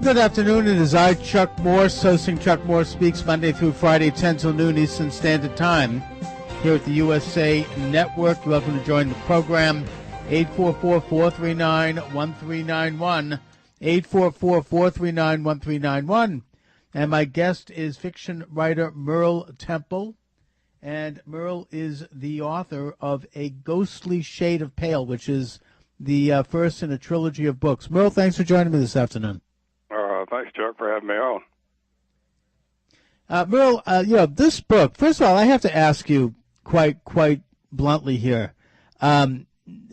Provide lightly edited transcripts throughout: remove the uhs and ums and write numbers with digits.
Good afternoon. It is I, Chuck Morse, hosting Chuck Morse Speaks Monday through Friday, 10 till noon Eastern Standard Time here at the USA Network. You're welcome to join the program. 844-439-1391. 844-439-1391. And my guest is fiction writer Merle Temple. And Merle is the author of A Ghostly Shade of Pale, which is the first in a trilogy of books. Merle, thanks for joining me this afternoon. Thanks, Chuck, for having me on. Merle, this book, first of all, I have to ask you quite bluntly here.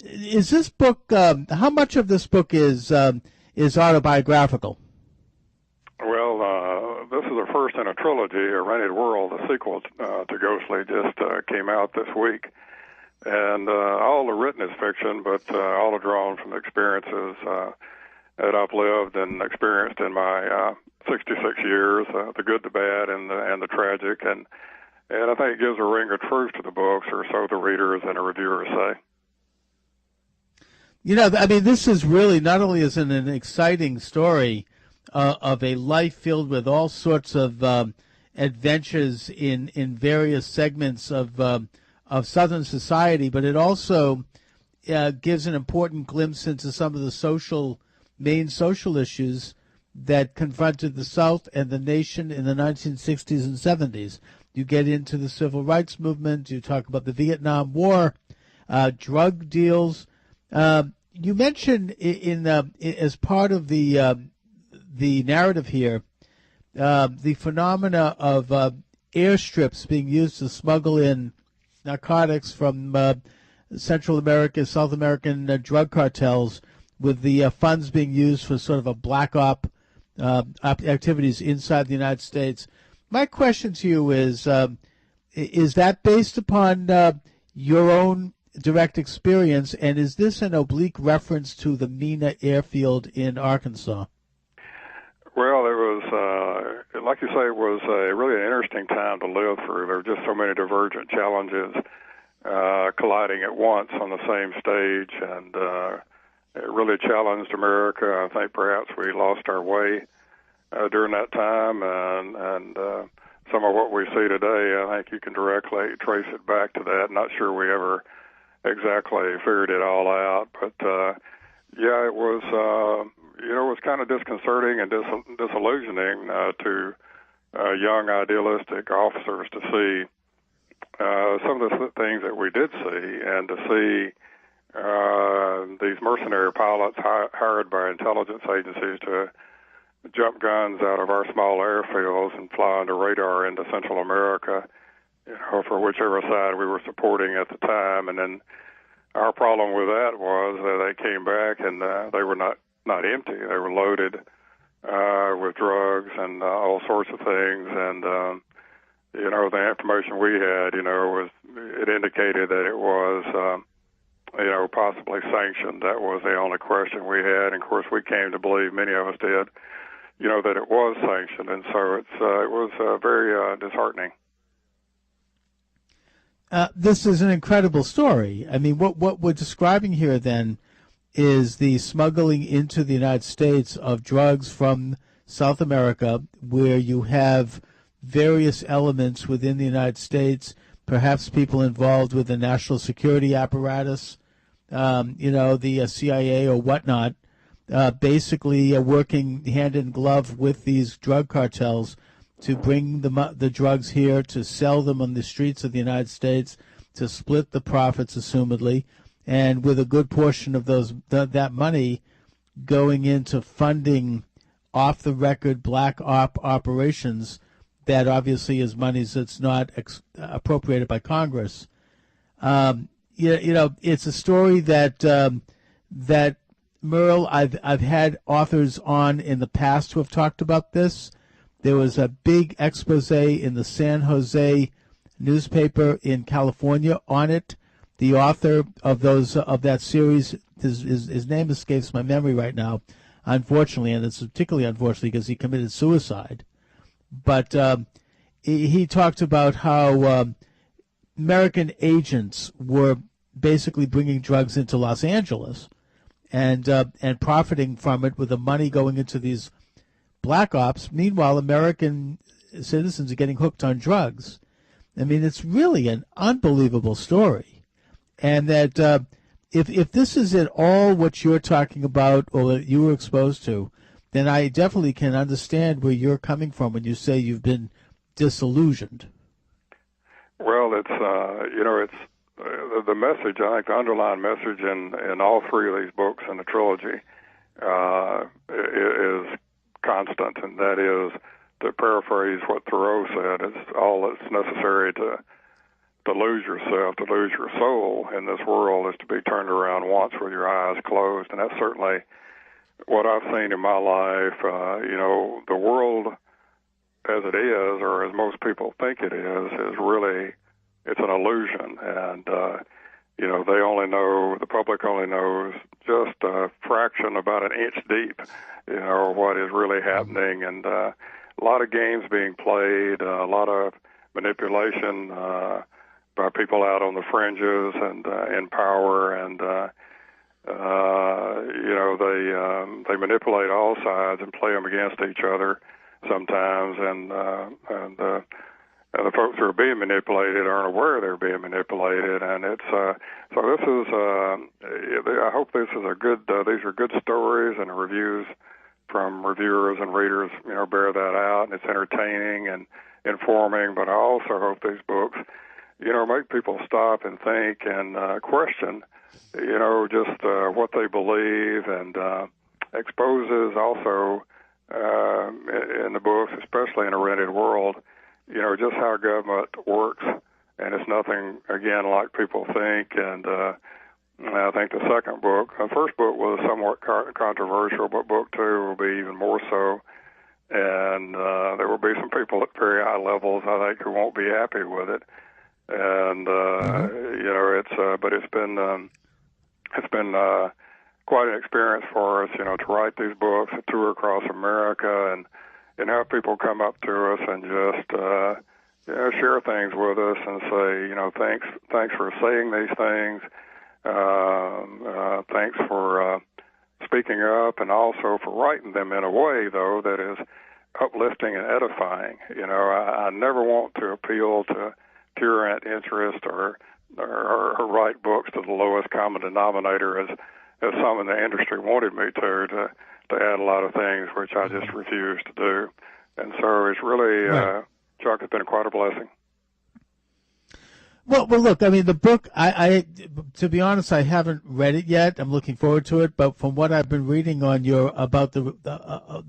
Is this book, how much of this book is autobiographical? Well, this is the first in a trilogy, A Rented World, the sequel to Ghostly, just came out this week. And all the written is fiction, but all are drawn from experiences that I've lived and experienced in my 66 years, the good, the bad, and the tragic. And I think it gives a ring of truth to the books, or so the readers and the reviewers say. You know, I mean, this is really, not only is it an exciting story of a life filled with all sorts of adventures in various segments of Southern society, but it also gives an important glimpse into some of the main social issues that confronted the South and the nation in the 1960s and 70s. You get into the civil rights movement. You talk about the Vietnam War, drug deals. You mentioned as part of the narrative here the phenomena of airstrips being used to smuggle in narcotics from Central America, South American drug cartels, with the funds being used for sort of a black op activities inside the United States. My question to you is that based upon your own direct experience, and is this an oblique reference to the Mena airfield in Arkansas? Well, it was, like you say, it was really an interesting time to live through. There were just so many divergent challenges colliding at once on the same stage, and it really challenged America. I think perhaps we lost our way during that time, and some of what we see today, I think you can directly trace it back to that. Not sure we ever exactly figured it all out, but yeah, it was it was kind of disconcerting and disillusioning to young idealistic officers to see some of the things that we did see, and to see these mercenary pilots hired by intelligence agencies to jump guns out of our small airfields and fly under radar into Central America, for whichever side we were supporting at the time. And then our problem with that was that they came back and they were not empty. They were loaded with drugs and all sorts of things. And the information we had, it indicated that it was possibly sanctioned. That was the only question we had. And of course, we came to believe, many of us did, that it was sanctioned. And so it was very disheartening. This is an incredible story. I mean, what we're describing here then is the smuggling into the United States of drugs from South America, where you have various elements within the United States, perhaps people involved with the national security apparatus, the CIA or whatnot, basically working hand in glove with these drug cartels to bring the drugs here, to sell them on the streets of the United States, to split the profits, assumedly, and with a good portion of that money going into funding off-the-record black op operations that obviously is money that's not appropriated by Congress. It's a story that Merle, I've had authors on in the past who have talked about this. There was a big expose in the San Jose newspaper in California on it. The author of that series, his name escapes my memory right now, unfortunately, and it's particularly unfortunately because he committed suicide. But he talked about how American agents were basically bringing drugs into Los Angeles and profiting from it, with the money going into these black ops. Meanwhile, American citizens are getting hooked on drugs. I mean, it's really an unbelievable story. And that if this is at all what you're talking about or that you were exposed to, then I definitely can understand where you're coming from when you say you've been disillusioned. Well, it's the message. I think the underlying message in all three of these books in the trilogy is constant, and that is, to paraphrase what Thoreau said, it's all that's necessary to lose yourself, to lose your soul in this world, is to be turned around once with your eyes closed. And that's certainly what I've seen in my life. The world as it is, or as most people think it is really, it's an illusion. And, the public only knows just a fraction, about an inch deep, what is really happening. And a lot of games being played, a lot of manipulation by people out on the fringes and in power, and they manipulate all sides and play them against each other sometimes, and the folks who are being manipulated aren't aware they're being manipulated, and it's so this is I hope this is these are good stories, and the reviews from reviewers and readers bear that out, and it's entertaining and informing. But I also hope these books make people stop and think and question, just what they believe, and exposes also in the books, especially in a rented world, just how government works, and it's nothing, again, like people think. And I think the first book was somewhat controversial, but book two will be even more so. And there will be some people at very high levels, I think, who won't be happy with it. And but it's been quite an experience for us, to write these books, to tour across America, and have people come up to us and just share things with us and say, thanks for saying these things, thanks for speaking up, and also for writing them in a way, though, that is uplifting and edifying. I never want to appeal to pure interest or write books to the lowest common denominator, as some in the industry wanted me to add a lot of things which I just refuse to do. And so it's really, Chuck, it's been quite a blessing. Well, look, I mean, the book, I to be honest, I haven't read it yet. I'm looking forward to it, but from what I've been reading on about the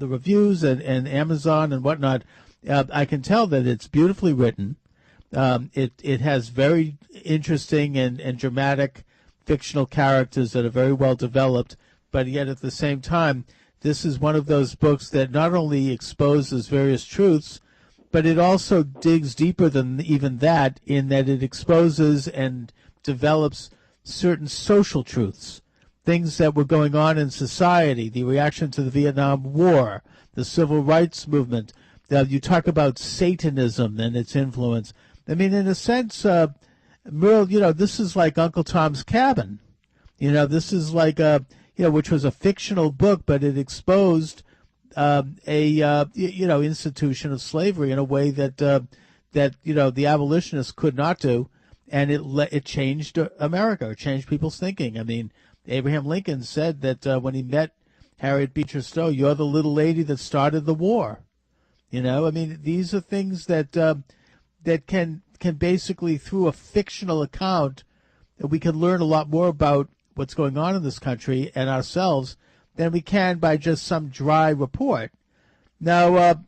reviews and Amazon and whatnot, I can tell that it's beautifully written. It has very interesting and dramatic fictional characters that are very well developed, but yet at the same time, this is one of those books that not only exposes various truths, but it also digs deeper than even that, in that it exposes and develops certain social truths, things that were going on in society, the reaction to the Vietnam War, the civil rights movement. You talk about Satanism and its influence. I mean, in a sense, Merle, this is like Uncle Tom's Cabin. This is like which was a fictional book, but it exposed institution of slavery in a way that the abolitionists could not do, and it changed America, it changed people's thinking. I mean, Abraham Lincoln said that when he met Harriet Beecher Stowe, "You're the little lady that started the war." I mean, these are things that can basically, through a fictional account, we can learn a lot more about what's going on in this country and ourselves than we can by just some dry report. Now,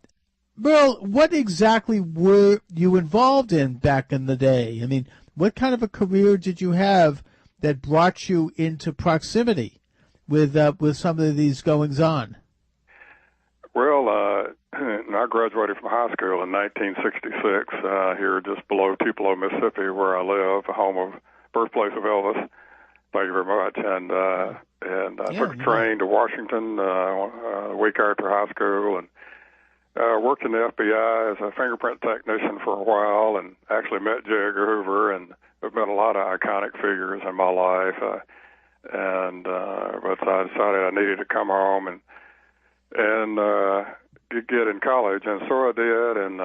Merle, what exactly were you involved in back in the day? I mean, what kind of a career did you have that brought you into proximity with some of these goings-on? Well, I graduated from high school in 1966 here just below Tupelo, Mississippi, where I live, home of birthplace of Elvis. Thank you very much. And I took a train to Washington a week after high school, and worked in the FBI as a fingerprint technician for a while, and actually met J. Edgar Hoover, and I've met a lot of iconic figures in my life. But I decided I needed to come home and get in college, and so I did. And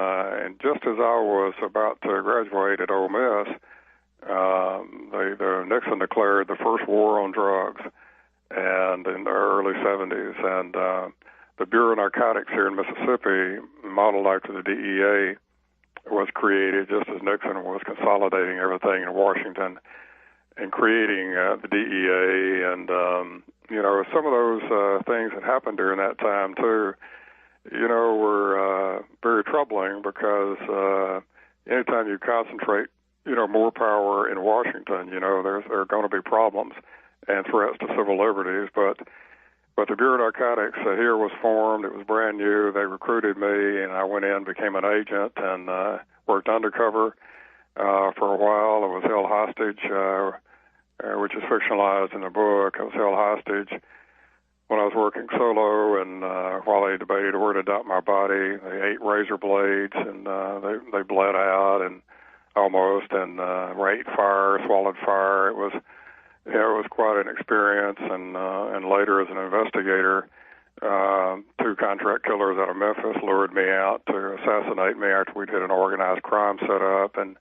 just as I was about to graduate at Ole Miss, Nixon declared the first war on drugs, and in the early 70s, and the Bureau of Narcotics here in Mississippi, modeled after the DEA, was created just as Nixon was consolidating everything in Washington and creating the DEA. And some of those things that happened during that time too, were very troubling, because anytime you concentrate more power in Washington, there are going to be problems and threats to civil liberties. But the Bureau of Narcotics here was formed. It was brand new. They recruited me, and I went in, became an agent, and worked undercover for a while. I was held hostage, which is fictionalized in the book. I was held hostage when I was working solo, and while they debated where to dump my body, they ate razor blades, and they bled out and almost, and ate fire, swallowed fire. It was quite an experience. And later, as an investigator, two contract killers out of Memphis lured me out to assassinate me after we'd hit an organized crime set up, and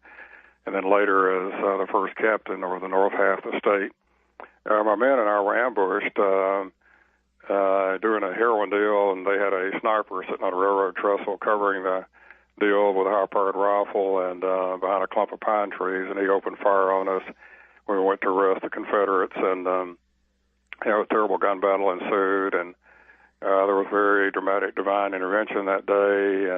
then later as the first captain over the north half of the state. My men and I were ambushed doing a heroin deal, and they had a sniper sitting on a railroad trestle covering the deal with a high-powered rifle and behind a clump of pine trees, and he opened fire on us when we went to arrest the Confederates, and a terrible gun battle ensued, and there was very dramatic divine intervention that day,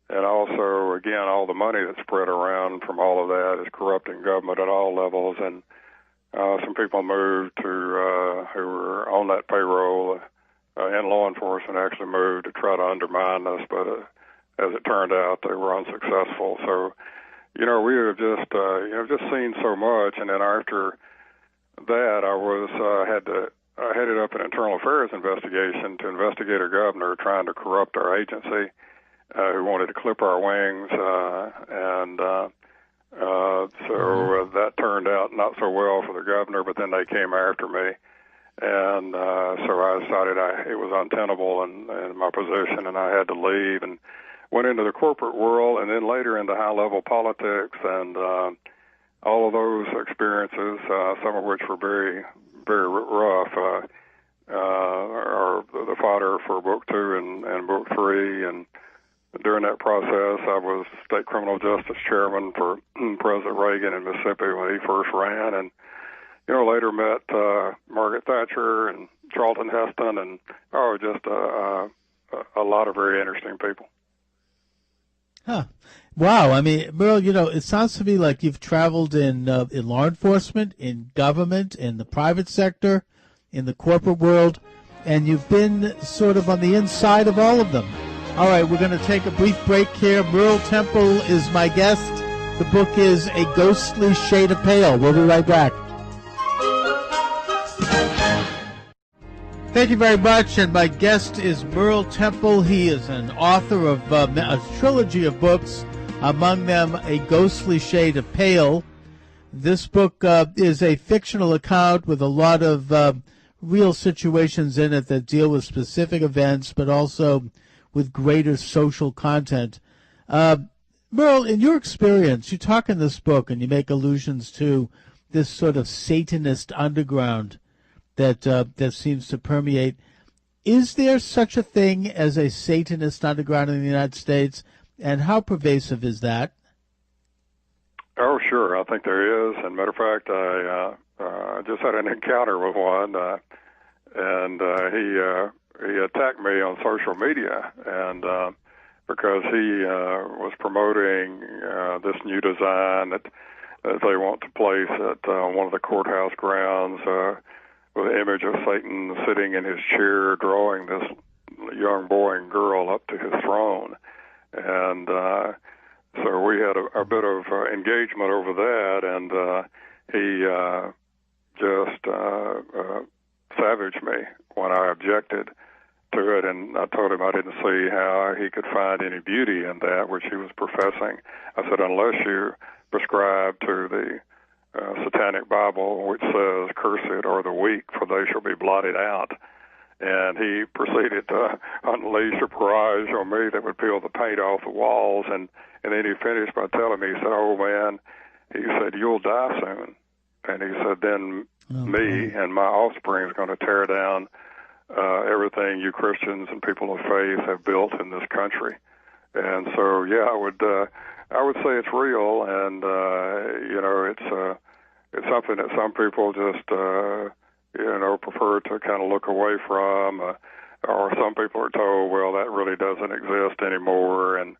and also, again, all the money that's spread around from all of that is corrupting government at all levels, and some people moved who were on that payroll in law enforcement actually moved to try to undermine us, but as it turned out, they were unsuccessful. So, we have just seen so much, and then after that, I headed up an internal affairs investigation to investigate a governor trying to corrupt our agency, who wanted to clip our wings, so that turned out not so well for the governor, but then they came after me, and so I decided it was untenable in my position, and I had to leave, and went into the corporate world, and then later into high-level politics, and all of those experiences, some of which were very, very rough, are the fodder for Book 2 and Book 3, and during that process, I was state criminal justice chairman for President Reagan in Mississippi when he first ran, and later met Margaret Thatcher and Charlton Heston, and just a lot of very interesting people. Huh. Wow. I mean, Merle, it sounds to me like you've traveled in law enforcement, in government, in the private sector, in the corporate world, and you've been sort of on the inside of all of them. All right, we're going to take a brief break here. Merle Temple is my guest. The book is A Ghostly Shade of Pale. We'll be right back. Thank you very much, and my guest is Merle Temple. He is an author of a trilogy of books, among them A Ghostly Shade of Pale. This book is a fictional account with a lot of real situations in it that deal with specific events, but also with greater social content. Merle, in your experience, you talk in this book and you make allusions to this sort of Satanist underground that seems to permeate. Is there such a thing as a Satanist underground in the United States, and how pervasive is that? Oh, sure. I think there is. And matter of fact, I just had an encounter with one, and he attacked me on social media, and because he was promoting this new design that they want to place at one of the courthouse grounds, with an image of Satan sitting in his chair, drawing this young boy and girl up to his throne. And so we had a bit of engagement over that, and he just savaged me when I objected to it, and I told him I didn't see how he could find any beauty in that which he was professing. I said, unless you prescribe to the Satanic Bible, which says, "Cursed are the weak, for they shall be blotted out," and he proceeded to unleash a barrage on me that would peel the paint off the walls, and then he finished by telling me, he said, "Oh man," he said, "you'll die soon," and he said, "then me and my offspring is going to tear down everything you Christians and people of faith have built in this country." And so, yeah, I would say it's real, and it's something that some people just prefer to kind of look away from, or some people are told, well, that really doesn't exist anymore, and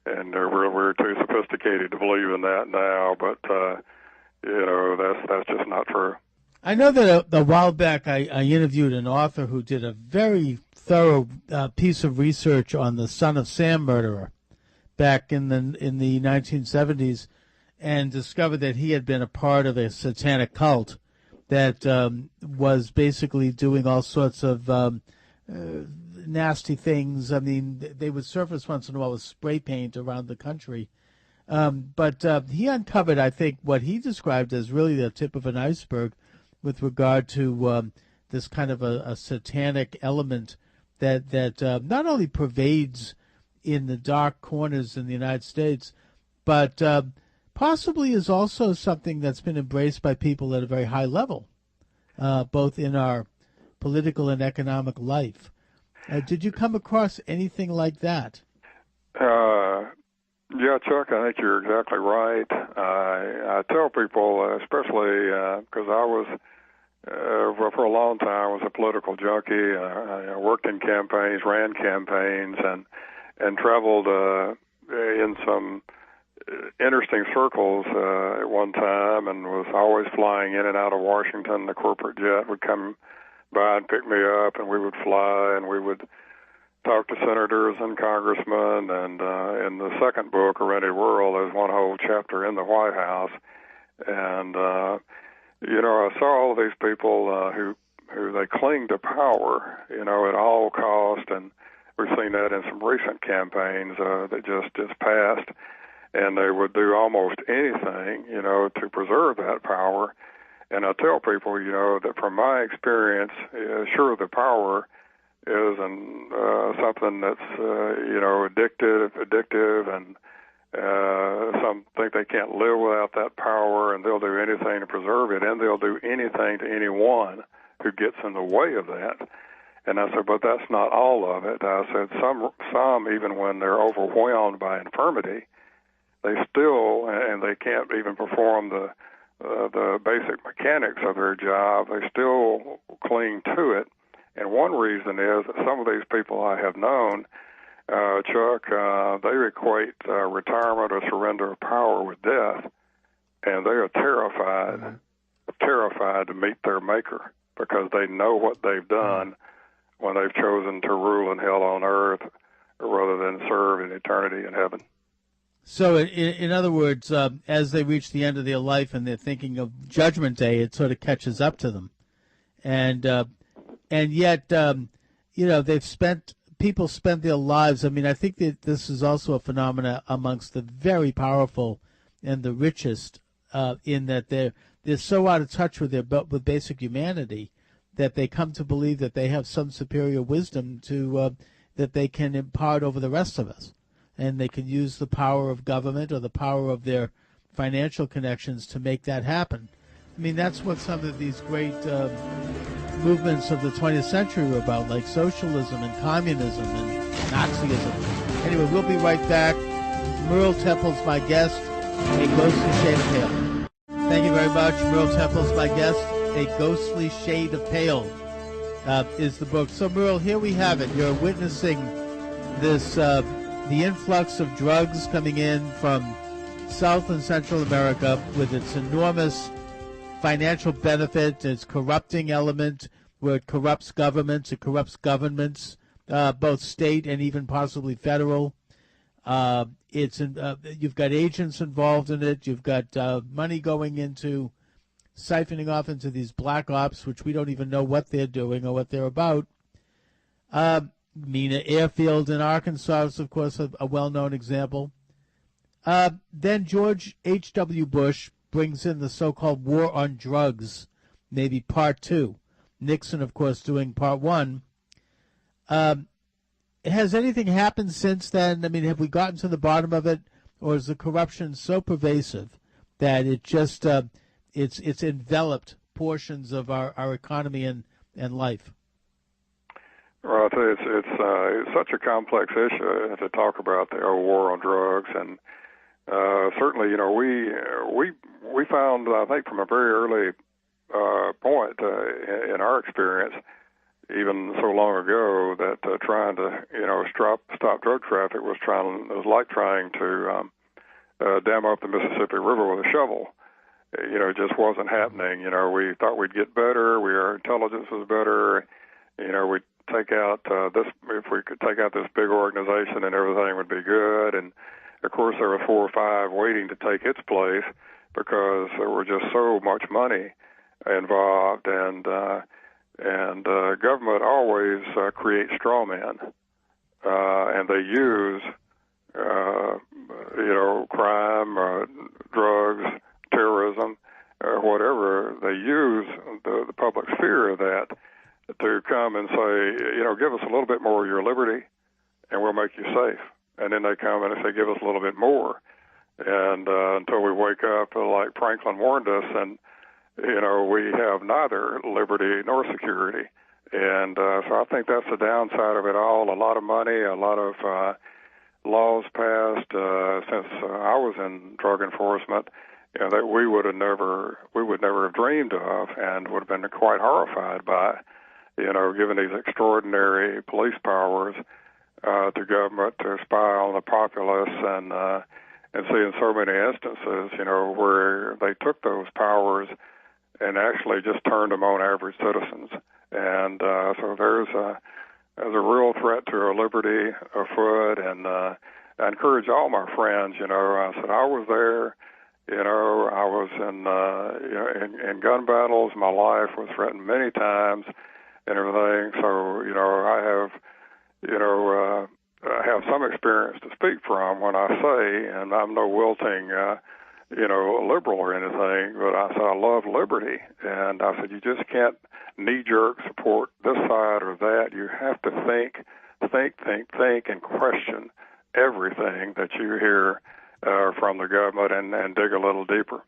we're too sophisticated to believe in that now. But that's just not true. I know that a while back I interviewed an author who did a very thorough piece of research on the Son of Sam murderer back in the 1970s, and discovered that he had been a part of a satanic cult that was basically doing all sorts of nasty things. I mean, they would surface once in a while with spray paint around the country. But he uncovered, I think, what he described as really the tip of an iceberg with regard to this kind of a satanic element that not only pervades in the dark corners in the United States, but possibly is also something that's been embraced by people at a very high level, both in our political and economic life. Did you come across anything like that? Yeah, Chuck, I think you're exactly right. I tell people, especially because I was, for a long time, I was a political junkie. I worked in campaigns, ran campaigns, and traveled in some interesting circles at one time, and was always flying in and out of Washington. The corporate jet would come by and pick me up, and we would fly, and we would talk to senators and congressmen. And in the second book, A Rented World, there's one whole chapter in the White House. And, I saw all of these people who they cling to power, at all cost. And we've seen that in some recent campaigns that just passed. And they would do almost anything, to preserve that power. And I tell people, that from my experience, sure, the power is something that's, addictive, and some think they can't live without that power, and they'll do anything to preserve it, and they'll do anything to anyone who gets in the way of that. And I said, but that's not all of it. I said, some even when they're overwhelmed by infirmity, they still, and they can't even perform the basic mechanics of their job, they still cling to it. And one reason is that some of these people I have known, Chuck, they equate retirement or surrender of power with death, and they are terrified to meet their maker, because they know what they've done when they've chosen to rule in hell on earth rather than serve in eternity in heaven. So, in other words, as they reach the end of their life and they're thinking of Judgment Day, it sort of catches up to them, and yet, people spent their lives. I mean, I think that this is also a phenomena amongst the very powerful and the richest, in that they're so out of touch with with basic humanity that they come to believe that they have some superior wisdom that they can impart over the rest of us. And they can use the power of government or the power of their financial connections to make that happen. I mean, that's what some of these great movements of the 20th century were about, like socialism and communism and Nazism. Anyway, we'll be right back. Merle Temple's my guest, A Ghostly Shade of Pale. Thank you very much. Merle Temple's my guest, A Ghostly Shade of Pale is the book. So, Merle, here we have it. You're witnessing this... the influx of drugs coming in from South and Central America with its enormous financial benefit, its corrupting element, where it corrupts governments, both state and even possibly federal. You've got agents involved in it. You've got money going into siphoning off into these black ops, which we don't even know what they're doing or what they're about. Mina Airfield in Arkansas is, of course, a well-known example. Then George H.W. Bush brings in the so-called war on drugs, maybe part two. Nixon, of course, doing part one. Has anything happened since then? I mean, have we gotten to the bottom of it, or is the corruption so pervasive that it just it's enveloped portions of our economy and life? Well, I tell you, it's such a complex issue to talk about the old war on drugs, and certainly, we found, I think, from a very early point in our experience, even so long ago, that trying to stop drug traffic was like trying to dam up the Mississippi River with a shovel. It just wasn't happening. We thought we'd get better. Our intelligence was better. We'd take out if we could take out this big organization and everything would be good. And of course, there were 4 or 5 waiting to take its place because there were just so much money involved, and government always creates straw men, and they use crime, drugs, terrorism, whatever. They use the public fear of that to come and say, give us a little bit more of your liberty, and we'll make you safe. And then they come and say, give us a little bit more, and until we wake up, like Franklin warned us, and we have neither liberty nor security. And so I think that's the downside of it all. A lot of money, a lot of laws passed since I was in drug enforcement, that we would never have dreamed of, and would have been quite horrified by, given these extraordinary police powers to government to spy on the populace, and seeing so many instances, where they took those powers and actually just turned them on average citizens. And so there's a real threat to our liberty afoot. And I encourage all my friends, I said, I was there, I was in gun battles. My life was threatened many times and everything. So, I have some experience to speak from when I say, and I'm no wilting, liberal or anything, but I said I love liberty, and I said you just can't knee-jerk support this side or that. You have to think, and question everything that you hear from the government, and dig a little deeper.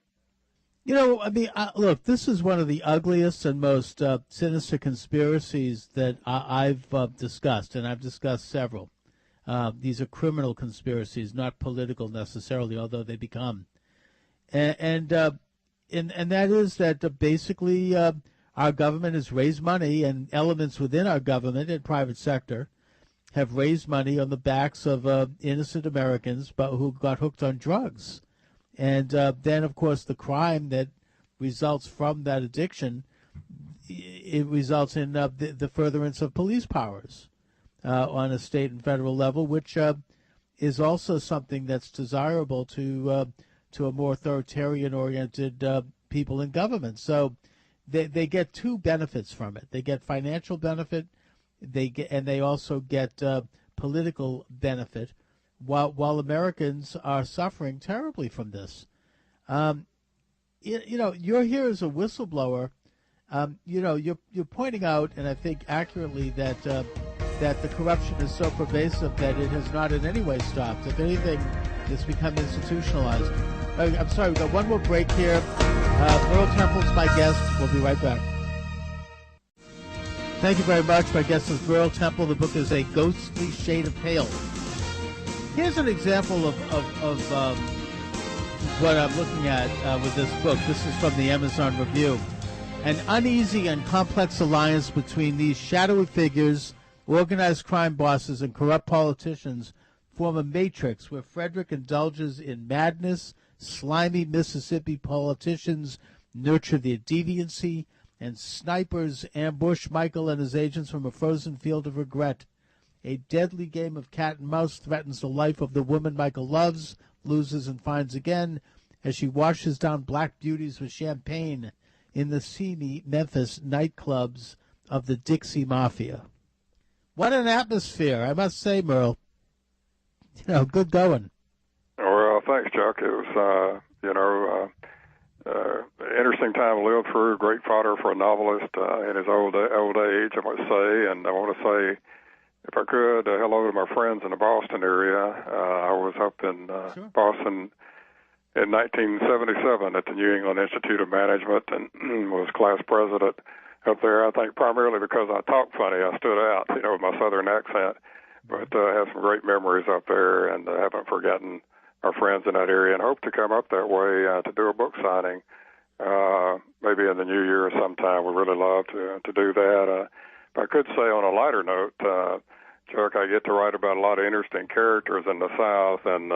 Look, this is one of the ugliest and most sinister conspiracies that I've discussed, and I've discussed several. These are criminal conspiracies, not political necessarily, although they become. And that is that basically our government has raised money, and elements within our government and private sector have raised money on the backs of innocent Americans but who got hooked on drugs. And then, of course, the crime that results from that addiction, it results in the furtherance of police powers on a state and federal level, which is also something that's desirable to a more authoritarian-oriented people in government. So they get 2 benefits from it. They get financial benefit, and they also get political benefit, while Americans are suffering terribly from this. You're here as a whistleblower. You're pointing out, and I think accurately, that the corruption is so pervasive that it has not in any way stopped. If anything, it's become institutionalized. I'm sorry, we've got one more break here. Merle Temple's my guest. We'll be right back. Thank you very much. My guest is Merle Temple. The book is A Ghostly Shade of Pale. Here's an example of what I'm looking at with this book. This is from the Amazon Review. An uneasy and complex alliance between these shadowy figures, organized crime bosses, and corrupt politicians form a matrix where Frederick indulges in madness. Slimy Mississippi politicians nurture their deviancy, and snipers ambush Michael and his agents from a frozen field of regret. A deadly game of cat and mouse threatens the life of the woman Michael loves, loses, and finds again as she washes down black beauties with champagne in the seamy Memphis nightclubs of the Dixie Mafia. What an atmosphere, I must say, Merle. Good going. Well, thanks, Chuck. It was, interesting time to live through. Great fodder for a novelist in his old age, I must say. And I want to say, if I could, hello to my friends in the Boston area. I was up in Sure. Boston in 1977 at the New England Institute of Management and was class president up there. I think primarily because I talked funny, I stood out, with my southern accent. But I have some great memories up there, and I haven't forgotten our friends in that area, and hope to come up that way to do a book signing. Maybe in the new year sometime. We'd really love to do that. If I could say on a lighter note, Chuck, I get to write about a lot of interesting characters in the South, and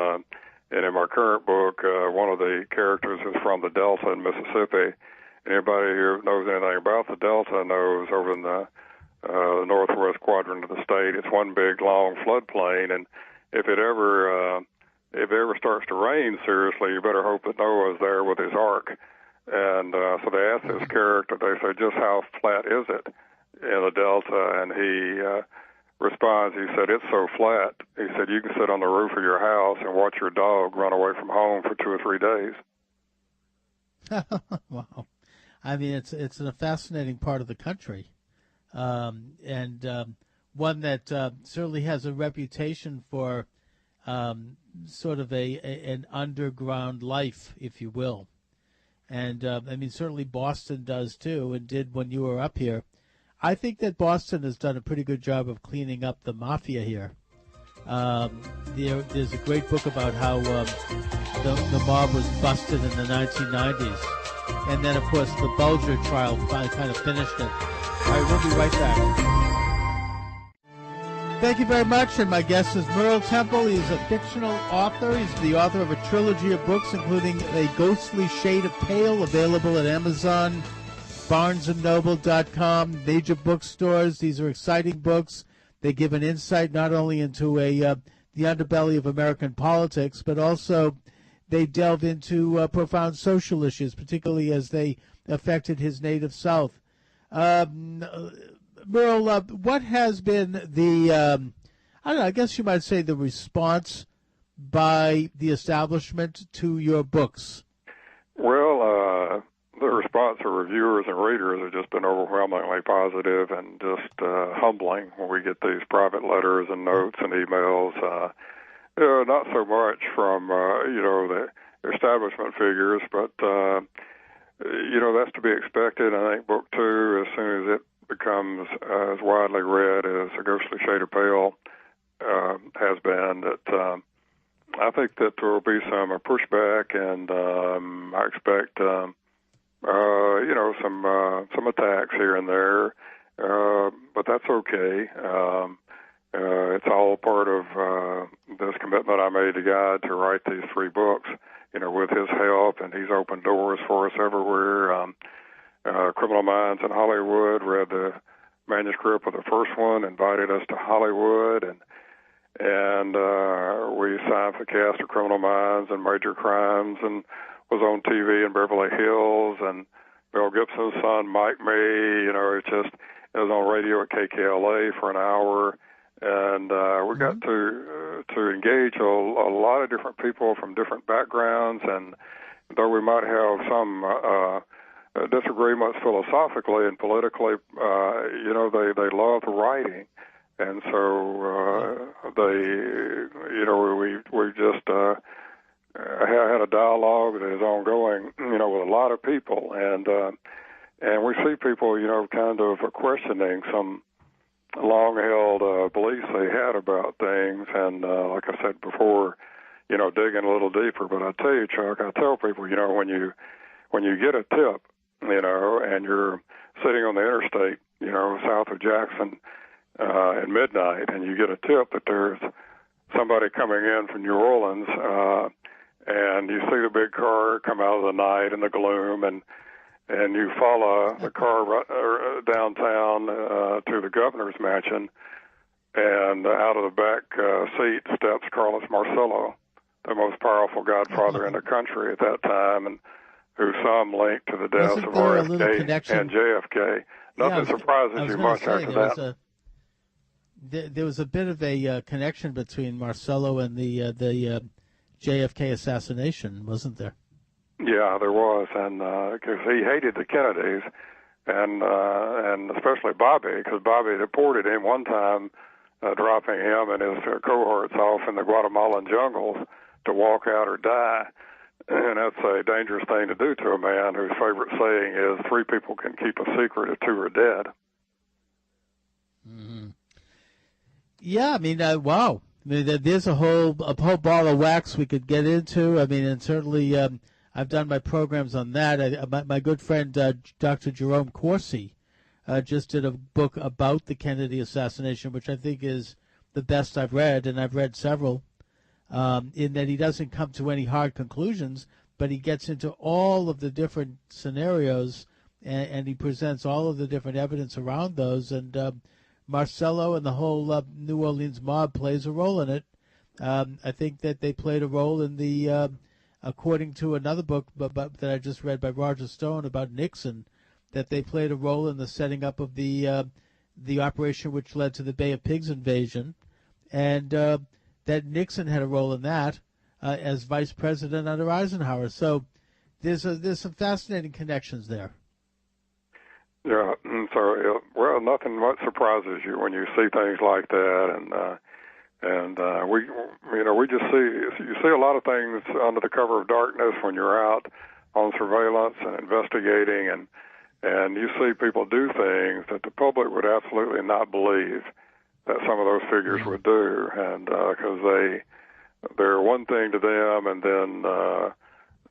in my current book, one of the characters is from the Delta in Mississippi. Anybody who knows anything about the Delta knows over in the northwest quadrant of the state, it's one big long floodplain, and if it ever starts to rain seriously, you better hope that Noah's there with his ark. And so they asked this character, they said, just how flat is it in the Delta? And he responds, he said, it's so flat. He said, you can sit on the roof of your house and watch your dog run away from home for 2 or 3 days. Wow. I mean, it's a fascinating part of the country, and one that certainly has a reputation for sort of an underground life, if you will. And, I mean, certainly Boston does, too, and did when you were up here. I think that Boston has done a pretty good job of cleaning up the mafia here. There's a great book about how the mob was busted in the 1990s. And then, of course, the Bulger trial kind of finished it. All right, we'll be right back. Thank you very much. And my guest is Merle Temple. He's a fictional author. He's the author of a trilogy of books, including A Ghostly Shade of Pale, available at Amazon, BarnesandNoble.com, major bookstores. These are exciting books. They give an insight not only into the underbelly of American politics, but also they delve into profound social issues, particularly as they affected his native South. Merle, what has been the, I don't know, I guess you might say the response by the establishment to your books? Well, the response of reviewers and readers has just been overwhelmingly positive and just humbling when we get these private letters and notes and emails. Not so much from, the establishment figures, but, that's to be expected. I think book 2, as soon as it becomes as widely read as A Ghostly Shade of Pale has been, that I think that there will be some pushback, and I expect, some attacks here and there, but that's okay. It's all part of this commitment I made to God to write these 3 books, with his help, and he's opened doors for us everywhere. Criminal Minds in Hollywood read the manuscript of the first one, invited us to Hollywood, and we signed for the cast of Criminal Minds and Major Crimes, and was on TV in Beverly Hills, and Mel Gibson's son, Mike May, it was on radio at KKLA for an hour, and we got to engage a lot of different people from different backgrounds, and though we might have some disagreements philosophically and politically, they love the writing, and so we just had a dialogue that is ongoing, with a lot of people, and we see people, kind of questioning some long-held beliefs they had about things, and like I said before, digging a little deeper. But I tell you, Chuck, I tell people, when you get a tip, and you're sitting on the interstate, south of Jackson at midnight, and you get a tip that there's somebody coming in from New Orleans, and you see the big car come out of the night in the gloom, and you follow the car downtown to the governor's mansion, and out of the back seat steps Carlos Marcello, the most powerful godfather in the country at that time, and who some link to the deaths of RFK and JFK. Nothing surprises you much after that. There was a bit of a connection between Marcello and the JFK assassination, wasn't there? Yeah, there was, and because he hated the Kennedys, and especially Bobby, because Bobby deported him one time dropping him and his cohorts off in the Guatemalan jungles to walk out or die. And that's a dangerous thing to do to a man whose favorite saying is 3 people can keep a secret if 2 are dead. Mm-hmm. Yeah, I mean, wow. I mean, there's a whole ball of wax we could get into. I mean, and certainly I've done my programs on that. My good friend Dr. Jerome Corsi just did a book about the Kennedy assassination, which I think is the best I've read, and I've read several, in that he doesn't come to any hard conclusions, but he gets into all of the different scenarios, and he presents all of the different evidence around those, and Marcello and the whole New Orleans mob plays a role in it. I think that they played a role in the, according to another book that I just read by Roger Stone about Nixon, that they played a role in the setting up of the operation which led to the Bay of Pigs invasion, and that Nixon had a role in that as vice president under Eisenhower. So there's some fascinating connections there. Yeah, so well, nothing much surprises you when you see things like that, and we just see a lot of things under the cover of darkness when you're out on surveillance and investigating, and you see people do things that the public would absolutely not believe that some of those figures would do, and because they're one thing to them, and then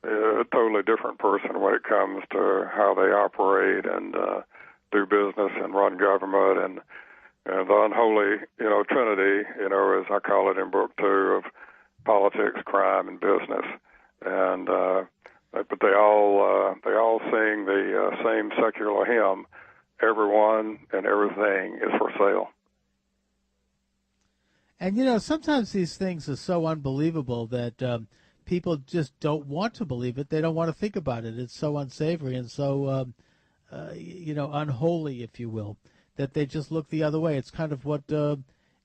a totally different person when it comes to how they operate and do business and run government, and the unholy, trinity, as I call it in book 2, of politics, crime, and business, and but they all sing the same secular hymn: everyone and everything is for sale. And sometimes these things are so unbelievable that people just don't want to believe it. They don't want to think about it. It's so unsavory and so, unholy, if you will, that they just look the other way. It's kind of what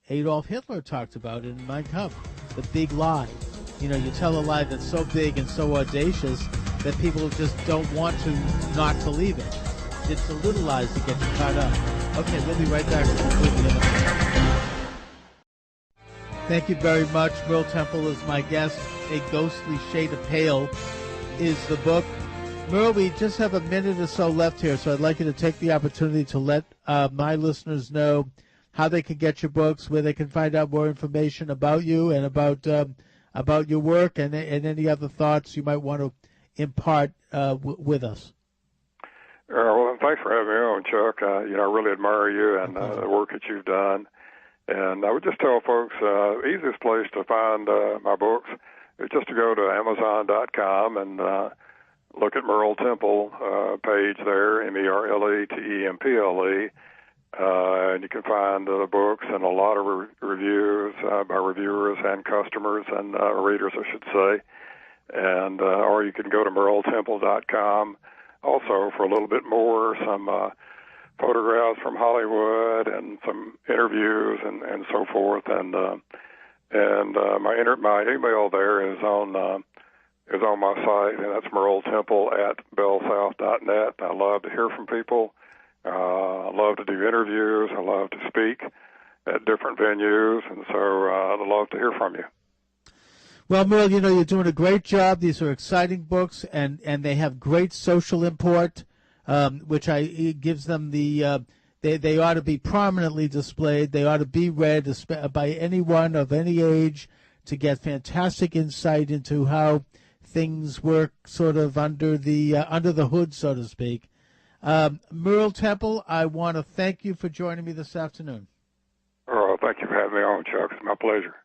Adolf Hitler talked about in Mein Kampf, the big lie. You tell a lie that's so big and so audacious that people just don't want to not believe it. It's the little lies that get you caught up. Okay, we'll be right back to conclude the interview. Thank you very much. Merle Temple is my guest. A Ghostly Shade of Pale is the book. Merle, we just have a minute or so left here, so I'd like you to take the opportunity to let my listeners know how they can get your books, where they can find out more information about you and about your work, and any other thoughts you might want to impart with us. Well, thanks for having me on, Chuck. I really admire you and the work that you've done. And I would just tell folks, easiest place to find my books is just to go to Amazon.com and look at Merle Temple page there, MERLETEMPLE, and you can find the books and a lot of reviews by reviewers and customers and readers, I should say. And or you can go to MERLETEMPLE.com also for a little bit more, some photographs from Hollywood and some interviews and so forth. And my email there is on my site, and that's merletemple@bellsouth.net. I love to hear from people. I love to do interviews. I love to speak at different venues, and so I'd love to hear from you. Well, Merle, you're doing a great job. These are exciting books, and they have great social import, which it gives them the they ought to be prominently displayed. They ought to be read by anyone of any age to get fantastic insight into how things work sort of under the hood, so to speak. Merle Temple, I want to thank you for joining me this afternoon. Oh, thank you for having me on, Chuck. It's my pleasure.